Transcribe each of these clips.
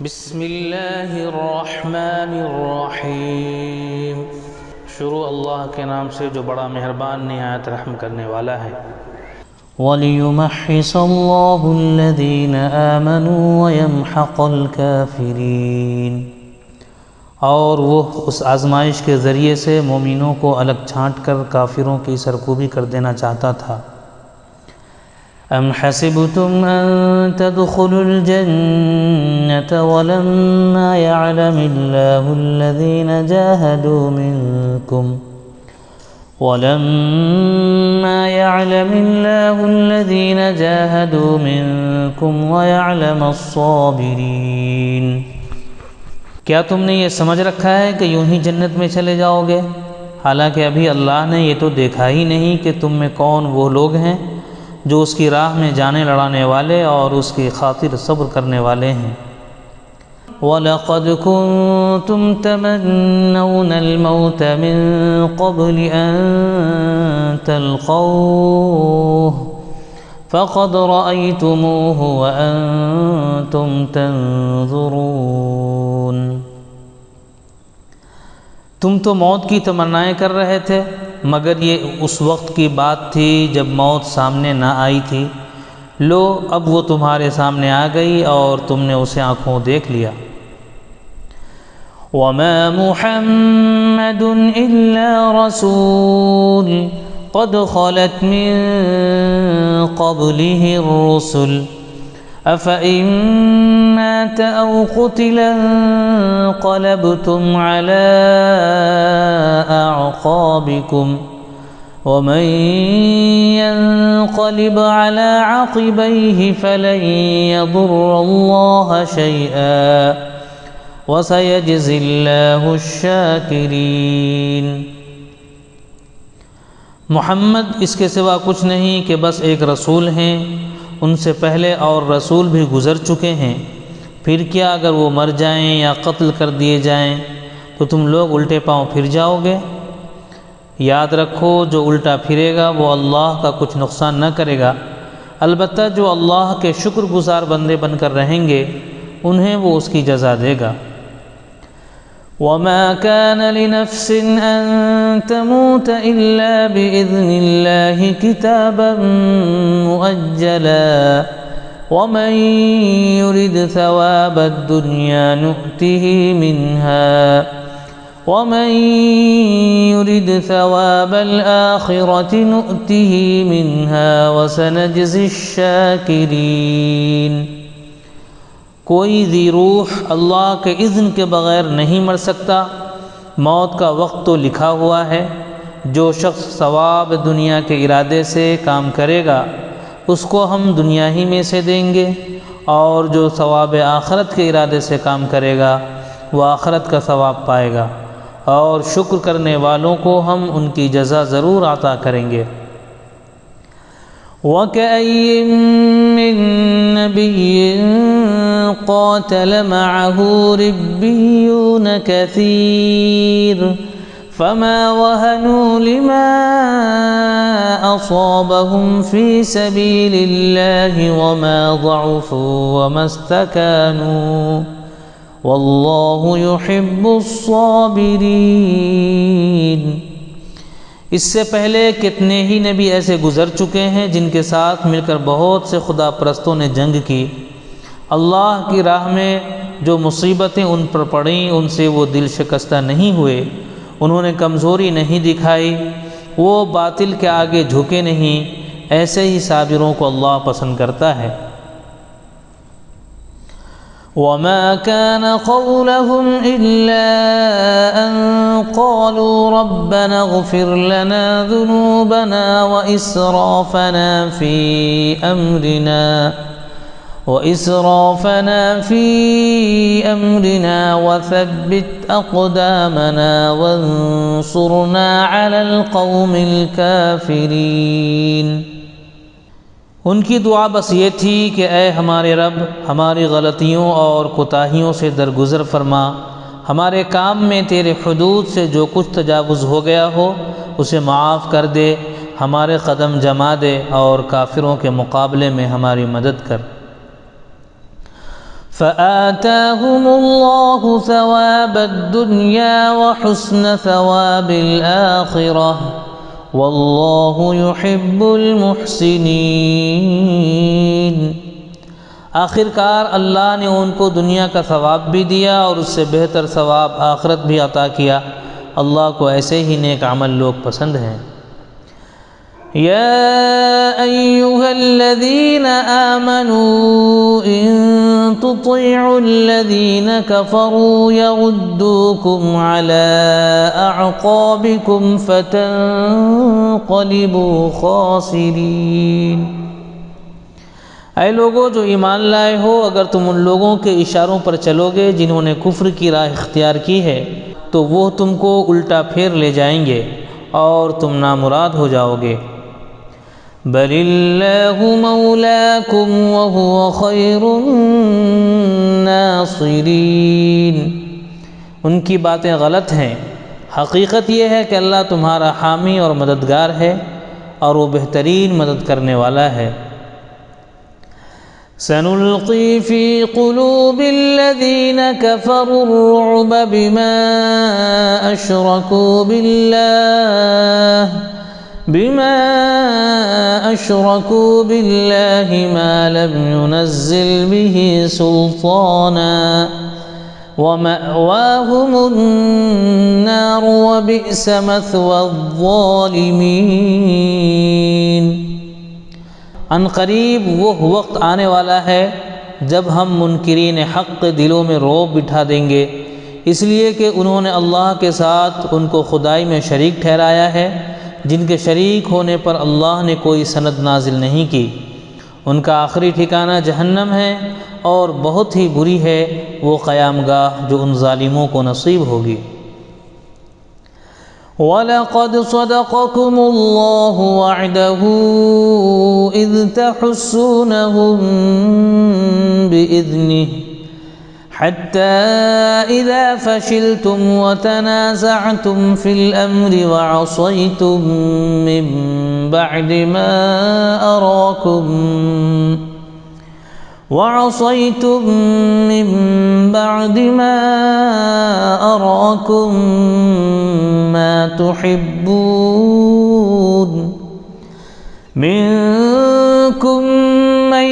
بسم اللہ الرحمن الرحیم۔ شروع اللہ کے نام سے جو بڑا مہربان نہایت رحم کرنے والا ہے۔ وَلِيُمَحِّصَ اللَّهُ الَّذِينَ آمَنُوا وَيَمْحَقَ الْكَافِرِينَ، اور وہ اس آزمائش کے ذریعے سے مومنوں کو الگ چھانٹ کر کافروں کی سرکوبی کر دینا چاہتا تھا۔ ام حسبتم ان تدخلوا الجنة ولما يعلم الله الذين جاهدوا منكم ويعلم الصابرين۔ کیا تم نے یہ سمجھ رکھا ہے کہ یوں ہی جنت میں چلے جاؤ گے، حالانکہ ابھی اللہ نے یہ تو دیکھا ہی نہیں کہ تم میں کون وہ لوگ ہیں جو اس کی راہ میں جانیں لڑانے والے اور اس کی خاطر صبر کرنے والے ہیں۔ وَلَقَدْ كُنْتُمْ تَمَنَّوْنَ الْمَوْتَ مِنْ قَبْلِ أَنْ تَلْقَوْهُ فَقَدْ رَأَيْتُمُوهُ وَأَنْتُمْ تَنْظُرُونَ۔ تم تو موت کی تمنائیں کر رہے تھے، مگر یہ اس وقت کی بات تھی جب موت سامنے نہ آئی تھی۔ لو اب وہ تمہارے سامنے آ گئی اور تم نے اسے آنکھوں دیکھ لیا۔ وَمَا مُحَمَّدٌ إِلَّا رَسُولٌ قَدْ خَلَتْ مِن قَبْلِهِ الرُّسُلُ أَفَإِن مَّاتَ أَوْ قُتِلَ انقلبتم عَلَى أَعْقَابِكُمْ وَمَن يَنقَلِبْ عَلَى عَقِبَيْهِ فَلَن يَضُرَّ اللَّهَ شَيْئًا وَسَيَجْزِي اللَّهُ الشَّاكِرِينَ۔ محمد اس کے سوا کچھ نہیں کہ بس ایک رسول ہیں، ان سے پہلے اور رسول بھی گزر چکے ہیں، پھر کیا اگر وہ مر جائیں یا قتل کر دیے جائیں تو تم لوگ الٹے پاؤں پھر جاؤ گے؟ یاد رکھو جو الٹا پھرے گا وہ اللہ کا کچھ نقصان نہ کرے گا، البتہ جو اللہ کے شکر گزار بندے بن کر رہیں گے انہیں وہ اس کی جزا دے گا۔ وَمَا كَانَ لِنَفْسٍ أَن تَمُوتَ إِلَّا بِإِذْنِ اللَّهِ كِتَابًا مُؤَجَّلًا وَمَن يُرِدْ ثَوَابَ الدُّنْيَا نُؤْتِهِ مِنْهَا وَمَن يُرِدْ ثَوَابَ الْآخِرَةِ نُؤْتِهِ مِنْهَا وَسَنَجْزِي الشَّاكِرِينَ۔ کوئی ذی روح اللہ کے اذن کے بغیر نہیں مر سکتا، موت کا وقت تو لکھا ہوا ہے۔ جو شخص ثواب دنیا کے ارادے سے کام کرے گا اس کو ہم دنیا ہی میں سے دیں گے، اور جو ثواب آخرت کے ارادے سے کام کرے گا وہ آخرت کا ثواب پائے گا، اور شکر کرنے والوں کو ہم ان کی جزا ضرور عطا کریں گے۔ وَكَأَيٍّ مِّن نَّبِيٍّ قَاتَلَ مَعَهُ رِبِّيُّونَ كَثِيرٌ فَمَا وَهَنُوا لِمَا أَصَابَهُمْ فِي سَبِيلِ اللَّهِ وَمَا ضَعُفُوا وَمَا اسْتَكَانُوا وَاللَّهُ يُحِبُّ الصَّابِرِينَ۔ اس سے پہلے کتنے ہی نبی ایسے گزر چکے ہیں جن کے ساتھ مل کر بہت سے خدا پرستوں نے جنگ کی، اللہ کی راہ میں جو مصیبتیں ان پر پڑیں ان سے وہ دل شکستہ نہیں ہوئے، انہوں نے کمزوری نہیں دکھائی، وہ باطل کے آگے جھکے نہیں، ایسے ہی صابروں کو اللہ پسند کرتا ہے۔ وَمَا كَانَ قَوْلَهُمْ إِلَّا أَن قَالُوا رَبَّنَا اغْفِرْ لَنَا ذُنُوبَنَا وَإِسْرَافَنَا فِي أَمْرِنَا وَثَبِّتْ أَقْدَامَنَا وَانصُرْنَا عَلَى الْقَوْمِ الْكَافِرِينَ۔ ان کی دعا بس یہ تھی کہ اے ہمارے رب، ہماری غلطیوں اور کوتاہیوں سے درگزر فرما، ہمارے کام میں تیرے حدود سے جو کچھ تجاوز ہو گیا ہو اسے معاف کر دے، ہمارے قدم جما دے اور کافروں کے مقابلے میں ہماری مدد کر۔ فآتاهم الله ثواب الدنيا وحسن ثواب الآخرة والله يحب المحسنين۔ آخر کار اللہ نے ان کو دنیا کا ثواب بھی دیا اور اس سے بہتر ثواب آخرت بھی عطا کیا۔ اللہ کو ایسے ہی نیک عمل لوگ پسند ہیں۔ یا ایہا الذین آمنوا ان تطیعوا الذین کفروا یردوکم علی اعقابکم فتنقلبوا خاسرین۔ اے لوگو جو ایمان لائے ہو، اگر تم ان لوگوں کے اشاروں پر چلو گے جنہوں نے کفر کی راہ اختیار کی ہے تو وہ تم کو الٹا پھیر لے جائیں گے اور تم نامراد ہو جاؤ گے۔ بل اللہ مولاکم وہو خیر الناصرین۔ ان کی باتیں غلط ہیں، حقیقت یہ ہے کہ اللہ تمہارا حامی اور مددگار ہے اور وہ بہترین مدد کرنے والا ہے۔ سنلقی فی قلوب الذین کفروا الرعب بما اشرکوا باللہ ما لم ينزل به سلطانا ومأواهم النار وبئس مثوى الظالمین۔ ان قریب وہ وقت آنے والا ہے جب ہم منکرین حق کے دلوں میں رعب بٹھا دیں گے، اس لیے کہ انہوں نے اللہ کے ساتھ ان کو خدائی میں شریک ٹھہرایا ہے، جن کے شریک ہونے پر اللہ نے کوئی سند نازل نہیں کی۔ ان کا آخری ٹھکانہ جہنم ہے اور بہت ہی بری ہے وہ قیام گاہ جو ان ظالموں کو نصیب ہوگی۔ وَلَقَدْ صَدَقَكُمُ اللَّهُ وَعْدَهُ إِذْ تَحُسُّونَهُم بِإِذْنِهِ حَتَّى إِذَا فَشِلْتُمْ وَتَنَازَعْتُمْ فِي الْأَمْرِ وَعَصَيْتُم مِّن بَعْدِ مَا أَرَاكُم مَّا تُحِبُّونَ مِنكُم مَّن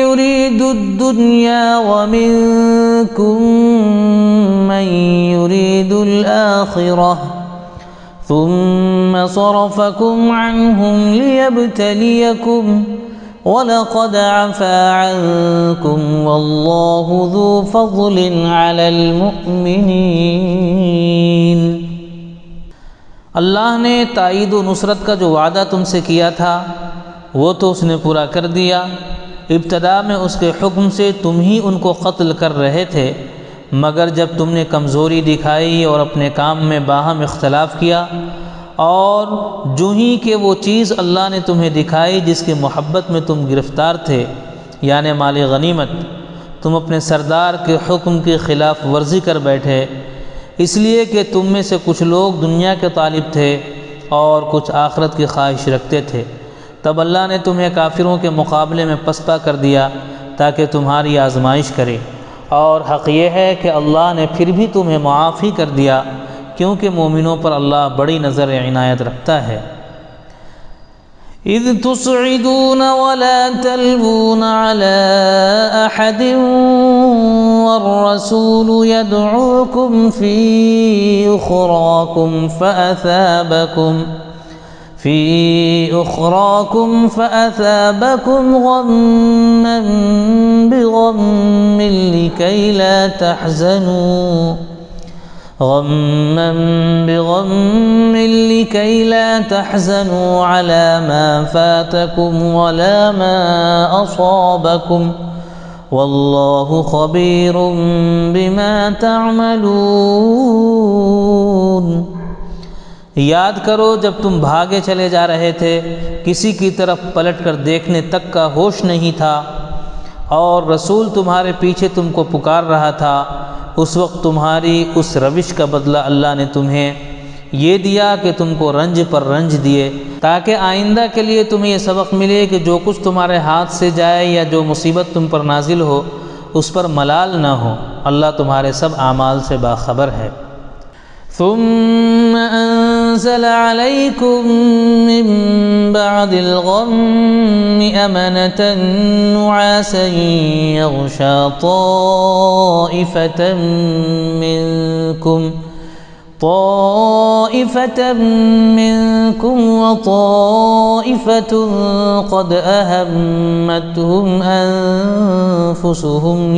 يُرِيدُ الدُّنْيَا وَمِنكُم مَّن يُرِيدُ الْآخِرَةَ ثُمَّ صَرَفَكُمْ عَنْهُمْ لِيَبْتَلِيَكُمْ وَلَقَدْ عَفَا عَنكُمْ وَاللَّهُ ذُو فَضْلٍ عَلَى الْمُؤْمِنِينَ۔ اللہ نے تائید و نصرت کا جو وعدہ تم سے کیا تھا وہ تو اس نے پورا کر دیا۔ ابتدا میں اس کے حکم سے تم ہی ان کو قتل کر رہے تھے، مگر جب تم نے کمزوری دکھائی اور اپنے کام میں باہم اختلاف کیا، اور جو ہی کہ وہ چیز اللہ نے تمہیں دکھائی جس کی محبت میں تم گرفتار تھے، یعنی مال غنیمت، تم اپنے سردار کے حکم کی خلاف ورزی کر بیٹھے، اس لیے کہ تم میں سے کچھ لوگ دنیا کے طالب تھے اور کچھ آخرت کی خواہش رکھتے تھے۔ تب اللہ نے تمہیں کافروں کے مقابلے میں پستہ کر دیا تاکہ تمہاری آزمائش کرے، اور حق یہ ہے کہ اللہ نے پھر بھی تمہیں معافی کر دیا، کیونکہ مومنوں پر اللہ بڑی نظر عنایت رکھتا ہے۔ اذ تصعدون ولا تلوون على احد والرسول يدعوكم في أخراكم فأثابكم غما بغم لكي لا تحزنوا على ما فاتكم ولا ما أصابكم والله خبير بما تعملون۔ یاد کرو جب تم بھاگے چلے جا رہے تھے، کسی کی طرف پلٹ کر دیکھنے تک کا ہوش نہیں تھا، اور رسول تمہارے پیچھے تم کو پکار رہا تھا، اس وقت تمہاری اس روش کا بدلہ اللہ نے تمہیں یہ دیا کہ تم کو رنج پر رنج دیے، تاکہ آئندہ کے لیے تمہیں یہ سبق ملے کہ جو کچھ تمہارے ہاتھ سے جائے یا جو مصیبت تم پر نازل ہو، اس پر ملال نہ ہو، اللہ تمہارے سب اعمال سے باخبر ہے۔ ثم انزل عليكم من بعد الغم أمنة نعاسا يغشى طائفة منكم وطائفة قد أهمتهم أنفسهم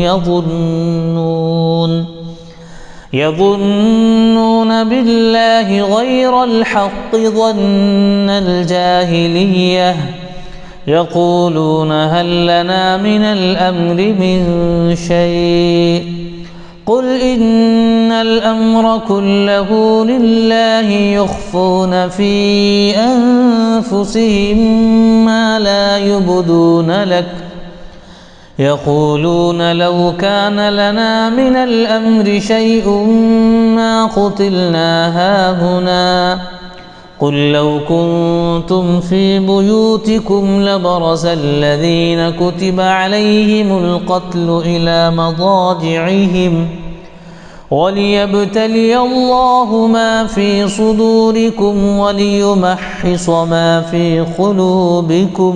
يظنون بالله غير الحق ظن الجاهلية يقولون هل لنا من الأمر من شيء قل إن الأمر كله لله يخفون في أنفسهم ما لا يبدون لك يقولون لو كان لنا من الأمر شيء ما قتلنا هاهنا قل لو كنتم في بيوتكم لبرز الذين كتب عليهم القتل إلى مضاجعهم وليبتلي الله ما في صدوركم وليمحص ما في قلوبكم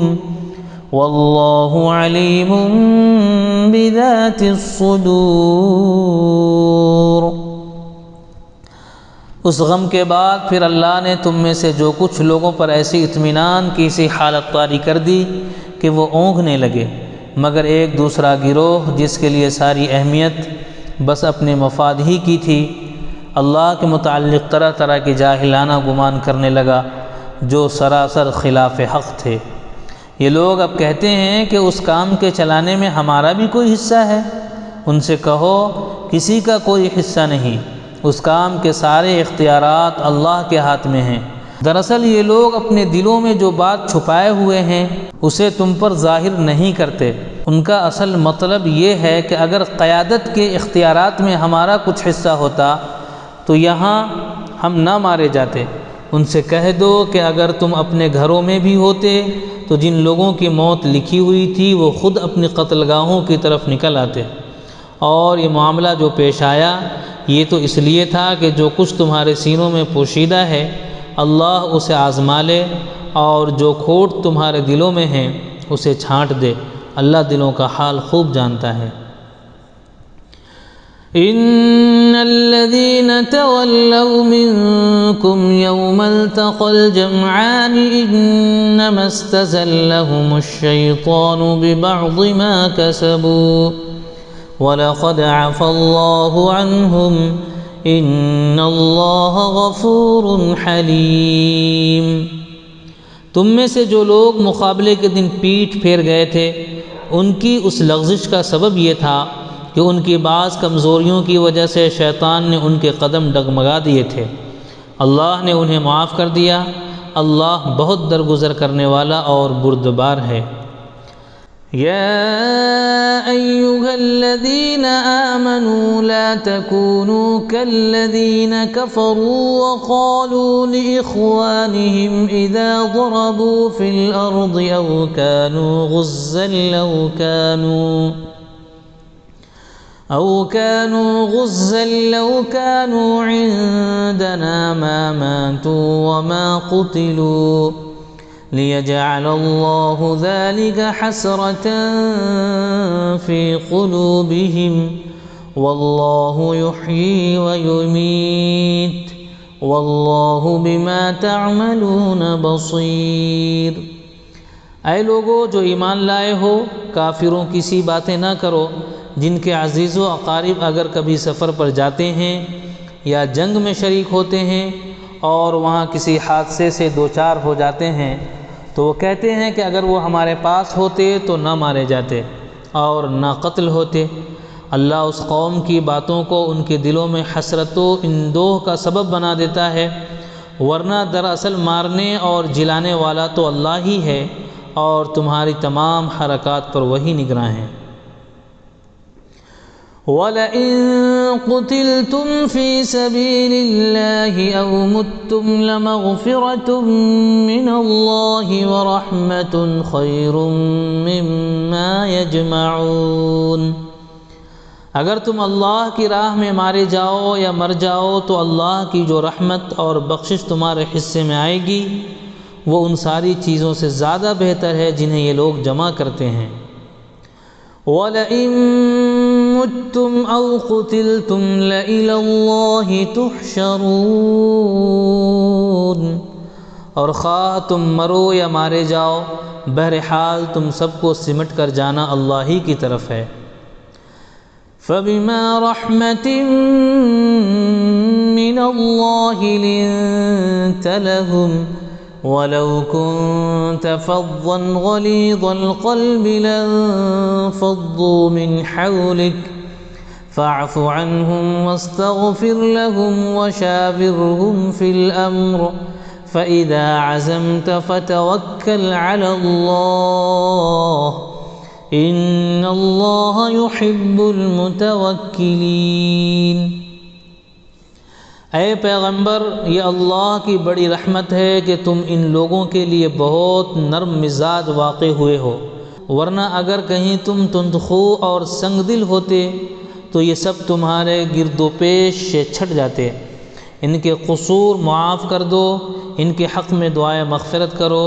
واللہ علیم بذات الصدور۔ اس غم کے بعد پھر اللہ نے تم میں سے جو کچھ لوگوں پر ایسی اطمینان کی سی حالت طاری کر دی کہ وہ اونگنے لگے، مگر ایک دوسرا گروہ جس کے لیے ساری اہمیت بس اپنے مفاد ہی کی تھی، اللہ کے متعلق طرح طرح کی جاہلانہ گمان کرنے لگا جو سراسر خلاف حق تھے۔ یہ لوگ اب کہتے ہیں کہ اس کام کے چلانے میں ہمارا بھی کوئی حصہ ہے۔ ان سے کہو کسی کا کوئی حصہ نہیں، اس کام کے سارے اختیارات اللہ کے ہاتھ میں ہیں۔ دراصل یہ لوگ اپنے دلوں میں جو بات چھپائے ہوئے ہیں اسے تم پر ظاہر نہیں کرتے۔ ان کا اصل مطلب یہ ہے کہ اگر قیادت کے اختیارات میں ہمارا کچھ حصہ ہوتا تو یہاں ہم نہ مارے جاتے۔ ان سے کہہ دو کہ اگر تم اپنے گھروں میں بھی ہوتے تو جن لوگوں کی موت لکھی ہوئی تھی وہ خود اپنی قتل گاہوں کی طرف نکل آتے، اور یہ معاملہ جو پیش آیا یہ تو اس لیے تھا کہ جو کچھ تمہارے سینوں میں پوشیدہ ہے اللہ اسے آزما لے، اور جو کھوٹ تمہارے دلوں میں ہیں اسے چھانٹ دے، اللہ دلوں کا حال خوب جانتا ہے۔ ان الذين تولوا منكم يوم التقى الجمعان انما استزلهم الشيطان ببعض ما كسبوا ولقد عفى الله عنهم ان الله غفور حليم۔ تم میں سے جو لوگ مقابلے کے دن پیٹھ پھیر گئے تھے ان کی اس لغزش کا سبب یہ تھا کہ ان کی بعض کمزوریوں کی وجہ سے شیطان نے ان کے قدم ڈگمگا دیے تھے، اللہ نے انہیں معاف کر دیا، اللہ بہت درگزر کرنے والا اور بردبار ہے۔ یا ایھا الذین آمنوا لا تکونوا کالذین کفروا وقالوا لإخوانهم اذا ضربوا فی الارض او كانوا غزا لو كانوا عندنا ما ماتوا وما قتلوا ليجعل الله ذلك حسرة في قلوبهم والله يحيي ويميت والله بما تعملون بصير۔ اے لوگو جو ایمان لائے ہو، کافروں کی سی باتیں نہ کرو جن کے عزیز و اقارب اگر کبھی سفر پر جاتے ہیں یا جنگ میں شریک ہوتے ہیں اور وہاں کسی حادثے سے دوچار ہو جاتے ہیں تو وہ کہتے ہیں کہ اگر وہ ہمارے پاس ہوتے تو نہ مارے جاتے اور نہ قتل ہوتے۔ اللہ اس قوم کی باتوں کو ان کے دلوں میں حسرت و اندوہ کا سبب بنا دیتا ہے، ورنہ دراصل مارنے اور جلانے والا تو اللہ ہی ہے اور تمہاری تمام حرکات پر وہی نگراں ہے۔ وَلَئِن قُتِلْتُمْ فِي سَبِيلِ اللَّهِ أَوْ مُتُّمْ لَمَغْفِرَةٌ مِّنَ اللَّهِ وَرَحْمَةٌ خَيْرٌ مِّمَّا يَجْمَعُونَ۔ اگر تم اللہ کی راہ میں مارے جاؤ یا مر جاؤ تو اللہ کی جو رحمت اور بخشش تمہارے حصے میں آئے گی وہ ان ساری چیزوں سے زیادہ بہتر ہے جنہیں یہ لوگ جمع کرتے ہیں۔ وَلَئِن مُتُّمْ أَوْ قُتِلْتُمْ لَإِلَى اللَّهِ تُحْشَرُونَ، اور خواہ تم مرو یا مارے جاؤ، بہرحال تم سب کو سمٹ کر جانا اللہ ہی کی طرف ہے۔ فَبِمَا رَحْمَةٍ مِّنَ اللَّهِ لِنتَ لَهُمْ وَلَوْ كُنتَ فَظًّا غَلِيظَ الْقَلْبِ لَانفَضُّوا مِنْ حَوْلِكَ فَاعْفُ عَنْهُمْ وَاسْتَغْفِرْ لَهُمْ وَشَاوِرْهُمْ فِي الْأَمْرِ فَإِذَا عَزَمْتَ فَتَوَكَّلْ عَلَى اللَّهِ إِنَّ اللَّهَ يُحِبُّ الْمُتَوَكِّلِينَ۔ اے پیغمبر، یہ اللہ کی بڑی رحمت ہے کہ تم ان لوگوں کے لیے بہت نرم مزاج واقع ہوئے ہو، ورنہ اگر کہیں تم تندخو اور سنگ دل ہوتے تو یہ سب تمہارے گرد و پیش سے چھٹ جاتے۔ ان کے قصور معاف کر دو، ان کے حق میں دعائے مغفرت کرو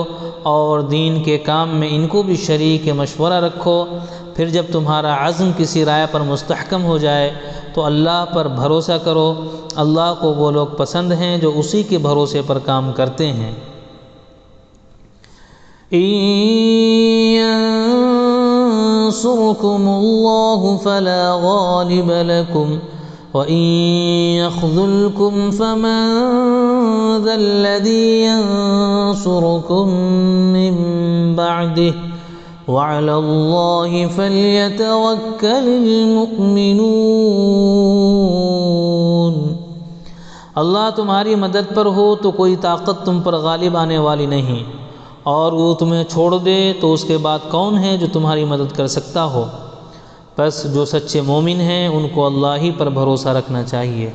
اور دین کے کام میں ان کو بھی شریک مشورہ رکھو۔ پھر جب تمہارا عزم کسی رائے پر مستحکم ہو جائے تو اللہ پر بھروسہ کرو، اللہ کو وہ لوگ پسند ہیں جو اسی کے بھروسے پر کام کرتے ہیں۔ إِن يَنصُرْكُمُ اللَّهُ فَلَا غَالِبَ لَكُمْ وَإِن يَخْذُلْكُمْ فَمَن ذَا الَّذِي يَنصُرُكُم مِّن بَعْدِهِ وَعَلَى اللَّهِ فَلْيَتَوَكَّلِ الْمُؤْمِنُونَ۔ اللہ تمہاری مدد پر ہو تو کوئی طاقت تم پر غالب آنے والی نہیں، اور وہ تمہیں چھوڑ دے تو اس کے بعد کون ہے جو تمہاری مدد کر سکتا ہو؟ پس جو سچے مومن ہیں ان کو اللہ ہی پر بھروسہ رکھنا چاہیے۔